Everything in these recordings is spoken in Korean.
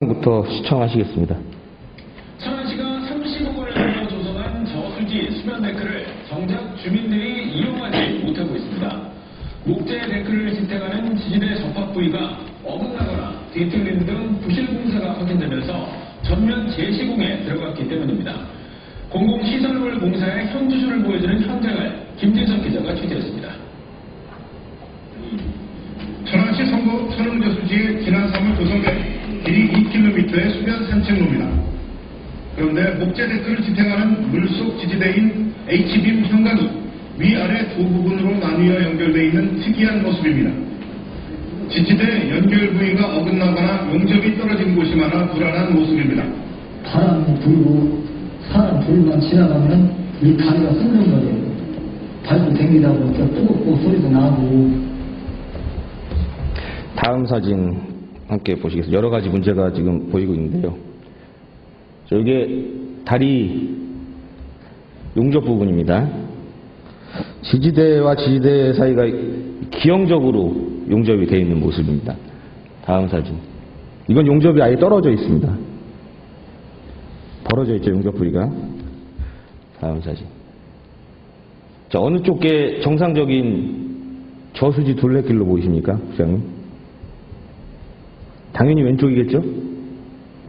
부터 시청하시겠습니다. 천안시가 30억 원을 들여 조성한 저수지 수변 데크를 정작 주민들이 이용하지 못하고 있습니다. 목재 데크를 지탱하는 지지대 접합 부위가 어긋나거나 뒤틀리는 등 부실 공사가 확인되면서 전면 재시공에 들어갔기 때문입니다. 공공시설물 공사의 현주소를 보여주는 현장을 김진석 기자가 취재했습니다. 천안시 성구 천흥저수지에 지난 3월 조성된 길이 2km의 수변 산책로입니다. 그런데 목재 데크를 지탱하는 물속 지지대인 H빔 현관이 위아래 두 부분으로 나뉘어 연결되어 있는 특이한 모습입니다. 지지대 연결 부위가 어긋나거나 용접이 떨어진 곳이 많아 불안한 모습입니다. 바람이 불고 사람 둘만 지나가면 이 다리가 흔든 거예요. 밟고 댕기다 보니까 뜨겁고 소리도 나고. 다음 사진 함께 보시겠습니다. 여러 가지 문제가 지금 보이고 있는데요. 이게 다리 용접 부분입니다. 지지대와 지지대 사이가 기형적으로 용접이 되어 있는 모습입니다. 다음 사진. 이건 용접이 아예 떨어져 있습니다. 벌어져 있죠, 용접 부위가. 다음 사진. 자, 어느 쪽에 정상적인 저수지 둘레길로 보이십니까, 부장님? 당연히 왼쪽이겠죠?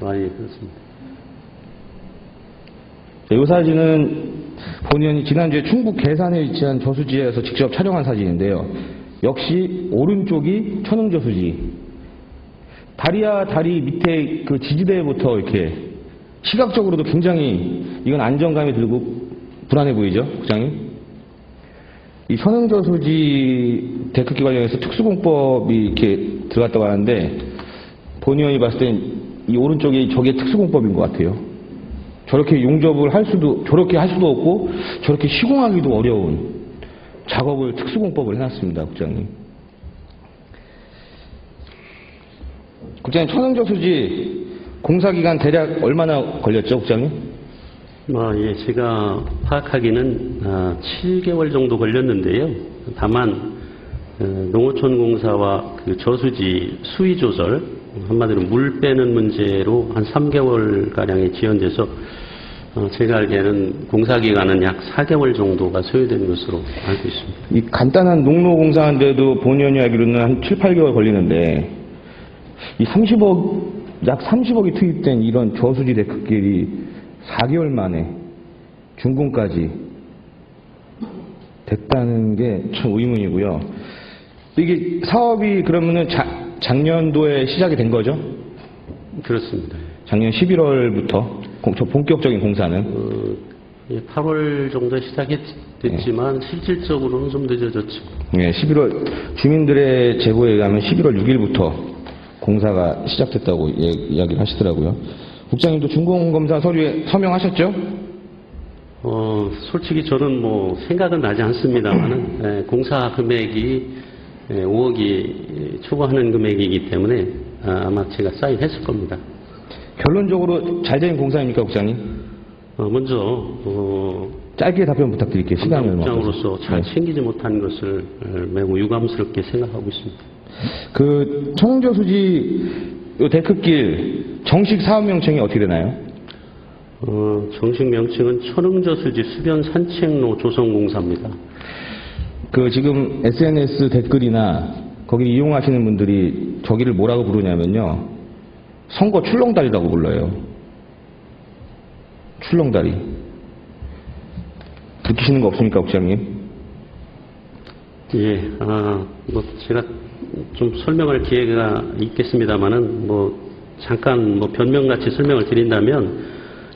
아, 예, 그렇습니다. 자, 이 사진은 본의원이 지난주에 충북 괴산에 위치한 저수지에서 직접 촬영한 사진인데요. 역시 오른쪽이 천흥저수지. 다리와 다리 밑에 그 지지대부터 이렇게 시각적으로도 굉장히 이건 안정감이 들고 불안해 보이죠, 부장님? 이 천흥저수지 데크기 관련해서 특수공법이 이렇게 들어갔다고 하는데 본의원이 봤을 땐 이 오른쪽이 저게 특수공법인 것 같아요. 저렇게 용접을 저렇게 할 수도 없고 저렇게 시공하기도 어려운 작업을 특수공법을 해놨습니다, 국장님. 국장님, 천흥저수지 공사기간 대략 얼마나 걸렸죠, 국장님? 예, 제가 파악하기는 7개월 정도 걸렸는데요. 다만 농어촌 공사와 그 저수지 수위 조절, 한마디로 물 빼는 문제로 한 3개월가량이 지연돼서 제가 알기에는 공사기간은 약 4개월 정도가 소요된 것으로 알고 있습니다. 이 간단한 농로 공사하는데도 본의원이 알기로는 한 7, 8개월 걸리는데 이 약 30억이 투입된 이런 저수지 데크길이 4개월 만에 준공까지 됐다는 게 참 의문이고요. 이게 사업이 그러면은 작년도에 시작이 된 거죠? 그렇습니다. 작년 11월부터 본격적인 공사는? 8월 정도에 시작됐지만 실질적으로는 좀 늦어졌죠. 네, 11월 주민들의 제보에 의하면 11월 6일부터 공사가 시작됐다고 이야기를 하시더라고요. 국장님도 준공검사 서류에 서명하셨죠? 솔직히 저는 생각은 나지 않습니다만은 공사 금액이 5억이 초과하는 금액이기 때문에 아마 제가 사인했을 겁니다. 결론적으로 잘 된 공사입니까, 국장님? 먼저 짧게 답변 부탁드릴게요. 시간이 얼마 없어서. 국장으로서 잘 챙기지 못한 것을 매우 유감스럽게 생각하고 있습니다. 그 천흥저수지 데크길 정식 사업 명칭이 어떻게 되나요? 정식 명칭은 천흥저수지 수변 산책로 조성공사입니다. 그 지금 SNS 댓글이나 거기 이용하시는 분들이 저기를 뭐라고 부르냐면요, 선거 출렁다리라고 불러요. 출렁다리. 느끼시는 거 없습니까, 국장님? 예, 제가 좀 설명할 기회가 있겠습니다만은 잠깐 변명같이 설명을 드린다면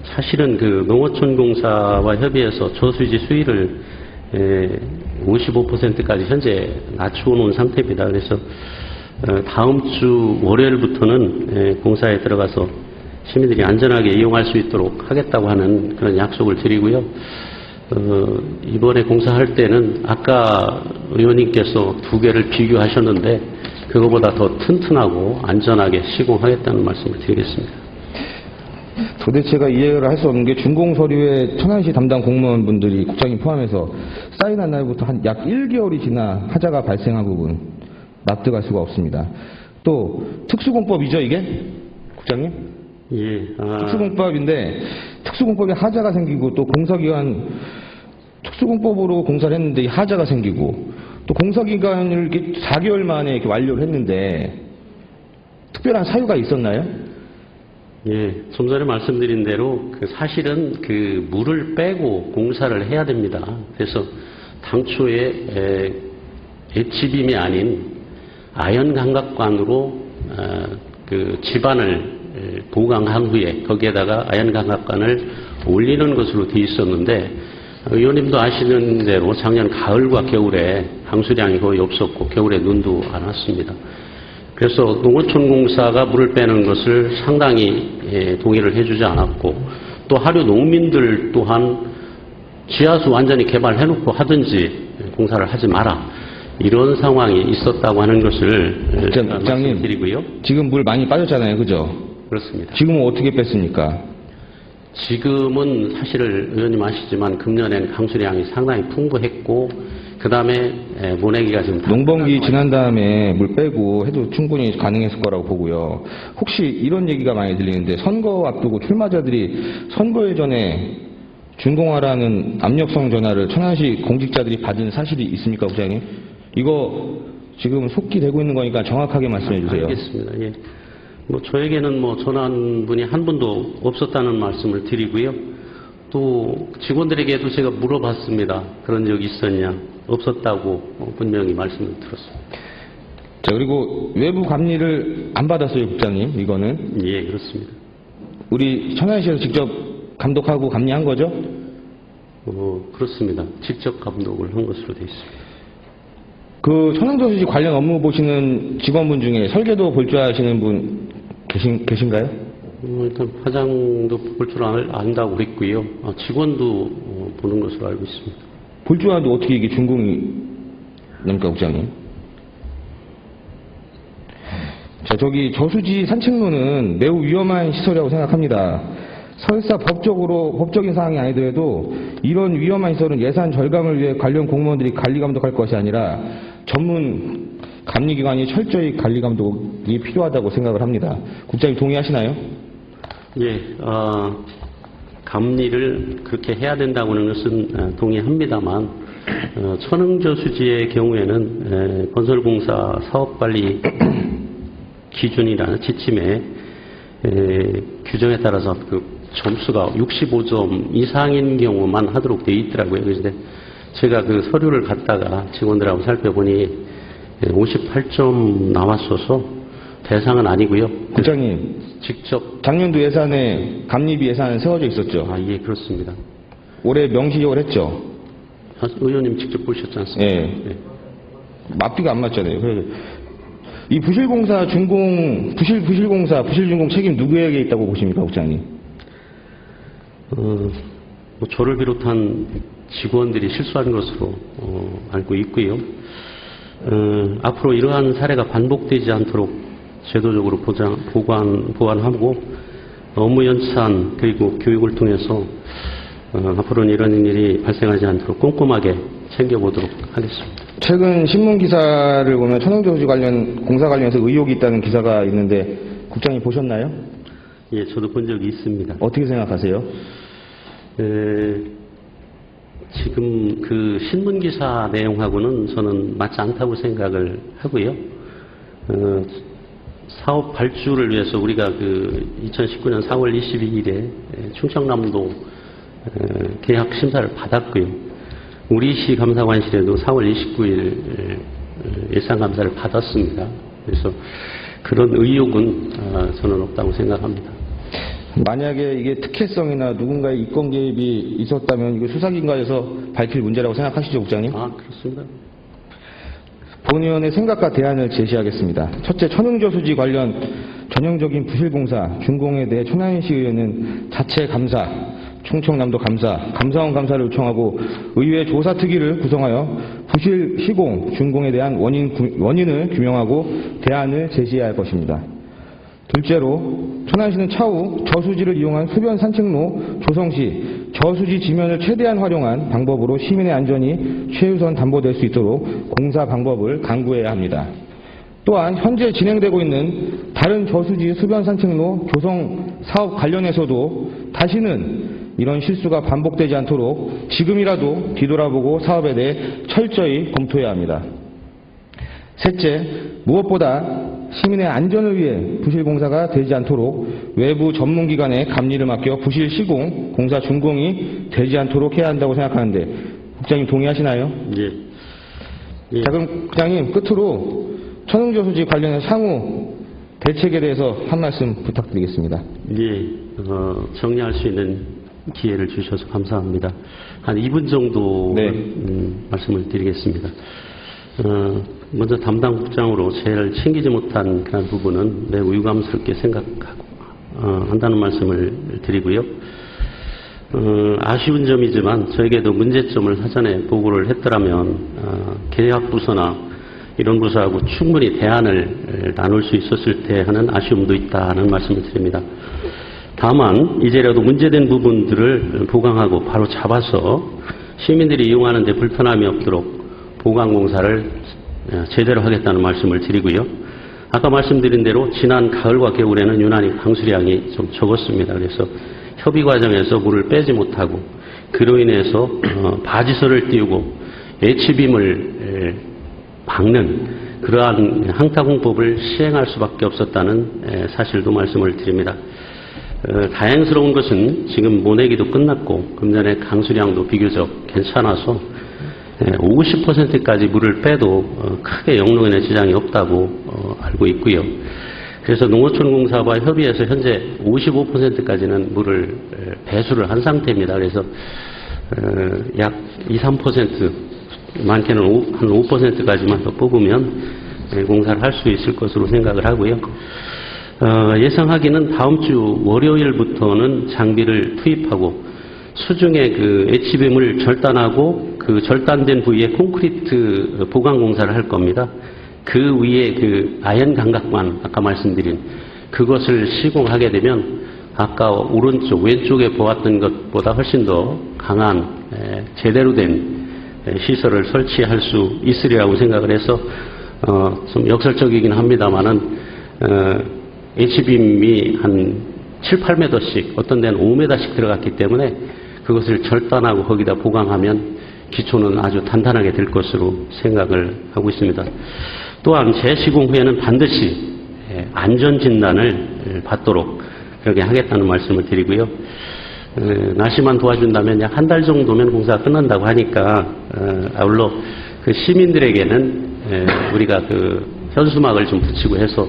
사실은 그 농어촌 공사와 협의해서 저수지 수위를 55%까지 현재 낮추어 놓은 상태입니다. 그래서 다음 주 월요일부터는 공사에 들어가서 시민들이 안전하게 이용할 수 있도록 하겠다고 하는 그런 약속을 드리고요. 이번에 공사할 때는 아까 의원님께서 두 개를 비교하셨는데 그거보다 더 튼튼하고 안전하게 시공하겠다는 말씀을 드리겠습니다. 도대체가 이해를 할 수 없는 게 준공 서류에 천안시 담당 공무원분들이 국장님 포함해서 사인한 날부터 한 약 1개월이 지나 하자가 발생한 부분 납득할 수가 없습니다. 또 특수공법이죠, 이게? 국장님? 예, 특수공법인데 특수공법에 하자가 생기고 또 공사기간 특수공법으로 공사를 했는데 이 하자가 생기고 또 공사기간을 이렇게 4개월 만에 이렇게 완료를 했는데 특별한 사유가 있었나요? 예, 좀 전에 말씀드린 대로 사실은 그 물을 빼고 공사를 해야 됩니다. 그래서 당초에 HB임이 아닌 아연 감각관으로 그 집안을 보강한 후에 거기에다가 아연 감각관을 올리는 것으로 되어 있었는데 의원님도 아시는 대로 작년 가을과 겨울에 강수량이 거의 없었고 겨울에 눈도 안 왔습니다. 그래서 농어촌공사가 물을 빼는 것을 상당히 동의를 해주지 않았고 또 하류 농민들 또한 지하수 완전히 개발해놓고 하든지 공사를 하지 마라 이런 상황이 있었다고 하는 것을 말씀드리고요. 지금 물 많이 빠졌잖아요, 그죠? 그렇습니다. 지금은 어떻게 뺐습니까? 지금은 사실 의원님 아시지만 금년엔 강수량이 상당히 풍부했고 그 다음에 모내기가 지금 농번기 지난 다음에 물 빼고 해도 충분히 가능했을 거라고 보고요. 혹시 이런 얘기가 많이 들리는데 선거 앞두고 출마자들이 선거회 전에 준공하라는 압력성 전화를 천안시 공직자들이 받은 사실이 있습니까, 국장님? 이거 지금 속기되고 있는 거니까 정확하게 말씀해 주세요. 알겠습니다. 예. 저에게는 전화한 분이 한 분도 없었다는 말씀을 드리고요. 또 직원들에게도 제가 물어봤습니다. 그런 적이 있었냐? 없었다고 분명히 말씀을 들었습니다. 자, 그리고 외부 감리를 안 받았어요, 국장님. 이거는. 예, 그렇습니다. 우리 천안시에서 직접 감독하고 감리한 거죠? 그렇습니다. 직접 감독을 한 것으로 되어 있습니다. 그 천안저수지 관련 업무 보시는 직원분 중에 설계도 볼 줄 아시는 분 계신가요? 일단 화장도 볼 줄 안다고 그랬고요. 직원도 보는 것으로 알고 있습니다. 볼 줄 아는데 어떻게 이게 준공입니까, 국장님? 자, 저기 저수지 산책로는 매우 위험한 시설이라고 생각합니다. 설사 법적인 사항이 아니더라도 이런 위험한 시설은 예산 절감을 위해 관련 공무원들이 관리 감독할 것이 아니라 전문 감리기관이 철저히 관리 감독이 필요하다고 생각을 합니다. 국장님 동의하시나요? 예, 감리를 그렇게 해야 된다고 하는 것은 동의합니다만 천흥저수지의 경우에는 건설공사 사업관리 기준이라는 지침에 규정에 따라서 그 점수가 65점 이상인 경우만 하도록 되어 있더라고요. 그런데 제가 그 서류를 갖다가 직원들하고 살펴보니 58점 나왔어서 대상은 아니고요. 국장님, 직접 작년도 예산에 감리비 예산은 세워져 있었죠? 예, 그렇습니다. 올해 명시적으로 했죠? 의원님 직접 보셨지 않습니까? 예. 네. 맞비가 안 맞잖아요. 그래서 이 부실공사 준공, 부실공사, 부실준공 책임 누구에게 있다고 보십니까, 국장님? 저를 비롯한 직원들이 실수한 것으로 알고 있고요. 앞으로 이러한 사례가 반복되지 않도록 제도적으로 보완하고 업무 연산 그리고 교육을 통해서 앞으로는 이런 일이 발생하지 않도록 꼼꼼하게 챙겨보도록 하겠습니다. 최근 신문 기사를 보면 천흥저수지 관련 공사 관련해서 의혹이 있다는 기사가 있는데 국장님 보셨나요? 예, 저도 본 적이 있습니다. 어떻게 생각하세요? 지금 그 신문 기사 내용하고는 저는 맞지 않다고 생각을 하고요. 사업 발주를 위해서 우리가 그 2019년 4월 22일에 충청남도 계약 심사를 받았고요. 우리 시 감사관실에도 4월 29일 예산 감사를 받았습니다. 그래서 그런 의혹은 저는 없다고 생각합니다. 만약에 이게 특혜성이나 누군가의 이권 개입이 있었다면 이거 수사기관에서 밝힐 문제라고 생각하시죠, 국장님? 그렇습니다. 본 의원의 생각과 대안을 제시하겠습니다. 첫째, 천흥저수지 관련 전형적인 부실공사, 준공에 대해 천안시 의회는 자체 감사, 충청남도 감사, 감사원 감사를 요청하고 의회 조사특위를 구성하여 부실 시공, 준공에 대한 원인을 규명하고 대안을 제시해야 할 것입니다. 둘째로 천안시는 차후 저수지를 이용한 수변 산책로 조성 시 저수지 지면을 최대한 활용한 방법으로 시민의 안전이 최우선 담보될 수 있도록 공사 방법을 강구해야 합니다. 또한 현재 진행되고 있는 다른 저수지 수변 산책로 조성 사업 관련해서도 다시는 이런 실수가 반복되지 않도록 지금이라도 뒤돌아보고 사업에 대해 철저히 검토해야 합니다. 셋째, 무엇보다 시민의 안전을 위해 부실 공사가 되지 않도록 외부 전문기관의 감리를 맡겨 부실 시공, 공사 준공이 되지 않도록 해야 한다고 생각하는데 국장님 동의하시나요? 예. 예. 자, 그럼 국장님 끝으로 천흥저수지 관련해서 향후 대책에 대해서 한 말씀 부탁드리겠습니다. 예, 정리할 수 있는 기회를 주셔서 감사합니다. 한 2분 정도 네. 말씀을 드리겠습니다. 먼저 담당 국장으로 제일 챙기지 못한 그런 부분은 매우 유감스럽게 생각하고 한다는 말씀을 드리고요. 아쉬운 점이지만 저에게도 문제점을 사전에 보고를 했더라면 계약부서나 이런 부서하고 충분히 대안을 나눌 수 있었을 때 하는 아쉬움도 있다는 말씀을 드립니다. 다만 이제라도 문제된 부분들을 보강하고 바로 잡아서 시민들이 이용하는 데 불편함이 없도록 보강공사를 제대로 하겠다는 말씀을 드리고요. 아까 말씀드린 대로 지난 가을과 겨울에는 유난히 강수량이 좀 적었습니다. 그래서 협의 과정에서 물을 빼지 못하고 그로 인해서 바지설을 띄우고 H빔을 막는 그러한 항타공법을 시행할 수밖에 없었다는 사실도 말씀을 드립니다. 다행스러운 것은 지금 모내기도 끝났고 금년에 강수량도 비교적 괜찮아서 50%까지 물을 빼도 크게 영농에는 지장이 없다고 알고 있고요. 그래서 농어촌공사와 협의해서 현재 55%까지는 물을 배수를 한 상태입니다. 그래서 약 2, 3% 많게는 한 5%까지만 더 뽑으면 공사를 할 수 있을 것으로 생각을 하고요. 예상하기는 다음 주 월요일부터는 장비를 투입하고 수중에 그 H빔을 절단하고 그 절단된 부위에 콘크리트 보강 공사를 할 겁니다. 그 위에 그 아연 감각관 아까 말씀드린 그것을 시공하게 되면 아까 오른쪽 왼쪽에 보았던 것보다 훨씬 더 강한 제대로 된 시설을 설치할 수 있으리라고 생각을 해서 좀 역설적이긴 합니다만은 H빔이 한 7, 8m씩 어떤 데는 5m씩 들어갔기 때문에 그것을 절단하고 거기다 보강하면 기초는 아주 단단하게 될 것으로 생각을 하고 있습니다. 또한 재시공 후에는 반드시 안전진단을 받도록 그렇게 하겠다는 말씀을 드리고요. 날씨만 도와준다면 약 한 달 정도면 공사가 끝난다고 하니까 아울러 그 시민들에게는 우리가 그 현수막을 좀 붙이고 해서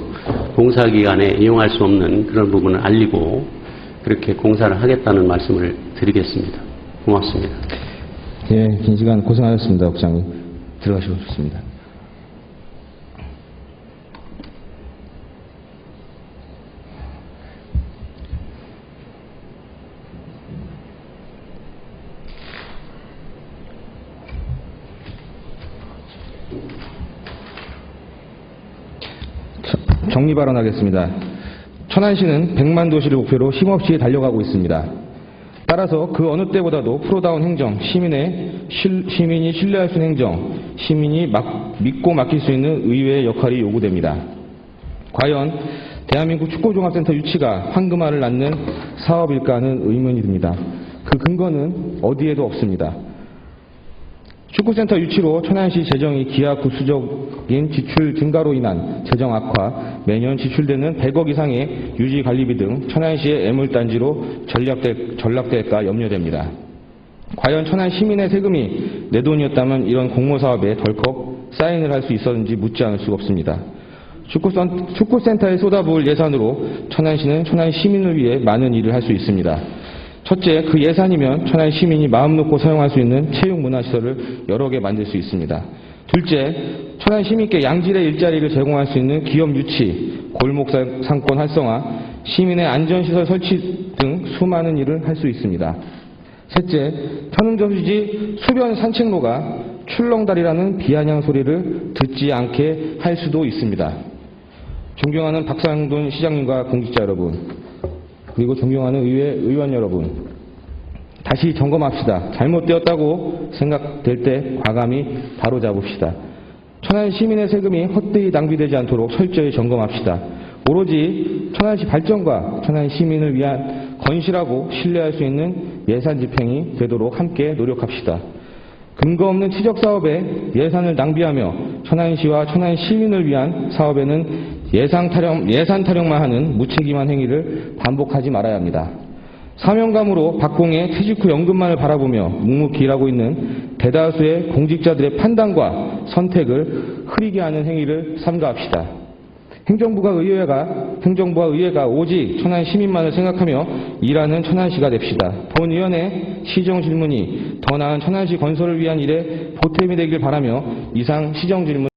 공사 기간에 이용할 수 없는 그런 부분을 알리고 그렇게 공사를 하겠다는 말씀을 드리겠습니다. 고맙습니다. 예, 긴 시간 고생하셨습니다, 국장님. 들어가시고 좋습니다. 정리 발언하겠습니다. 천안시는 100만 도시를 목표로 힘없이 달려가고 있습니다. 따라서 그 어느 때보다도 프로다운 행정, 시민이 신뢰할 수 있는 행정, 시민이 믿고 맡길 수 있는 의회의 역할이 요구됩니다. 과연 대한민국 축구종합센터 유치가 황금알을 낳는 사업일까 하는 의문이 듭니다. 그 근거는 어디에도 없습니다. 축구센터 유치로 천안시 재정이 기하급수적인 지출 증가로 인한 재정 악화, 매년 지출되는 100억 이상의 유지관리비 등 천안시의 애물단지로 전락될까 염려됩니다. 과연 천안 시민의 세금이 내 돈이었다면 이런 공모사업에 덜컥 사인을 할 수 있었는지 묻지 않을 수가 없습니다. 축구센터에 쏟아부을 예산으로 천안시는 천안 시민을 위해 많은 일을 할 수 있습니다. 첫째, 그 예산이면 천안 시민이 마음 놓고 사용할 수 있는 체육문화시설을 여러 개 만들 수 있습니다. 둘째, 천안 시민께 양질의 일자리를 제공할 수 있는 기업 유치, 골목 상권 활성화, 시민의 안전시설 설치 등 수많은 일을 할 수 있습니다. 셋째, 천흥저수지 수변 산책로가 출렁다리라는 비아냥 소리를 듣지 않게 할 수도 있습니다. 존경하는 박상돈 시장님과 공직자 여러분, 그리고 존경하는 의회 의원 여러분, 다시 점검합시다. 잘못되었다고 생각될 때 과감히 바로잡읍시다. 천안 시민의 세금이 헛되이 낭비되지 않도록 철저히 점검합시다. 오로지 천안시 발전과 천안 시민을 위한 건실하고 신뢰할 수 있는 예산 집행이 되도록 함께 노력합시다. 근거 없는 치적 사업에 예산을 낭비하며 천안시와 천안 시민을 위한 사업에는 예산 타령만 하는 무책임한 행위를 반복하지 말아야 합니다. 사명감으로 박공의 퇴직 후 연금만을 바라보며 묵묵히 일하고 있는 대다수의 공직자들의 판단과 선택을 흐리게 하는 행위를 삼가합시다. 행정부와 의회가 오직 천안 시민만을 생각하며 일하는 천안시가 됩시다. 본위원회 시정 질문이 더 나은 천안시 건설을 위한 일에 보탬이 되길 바라며 이상 시정 질문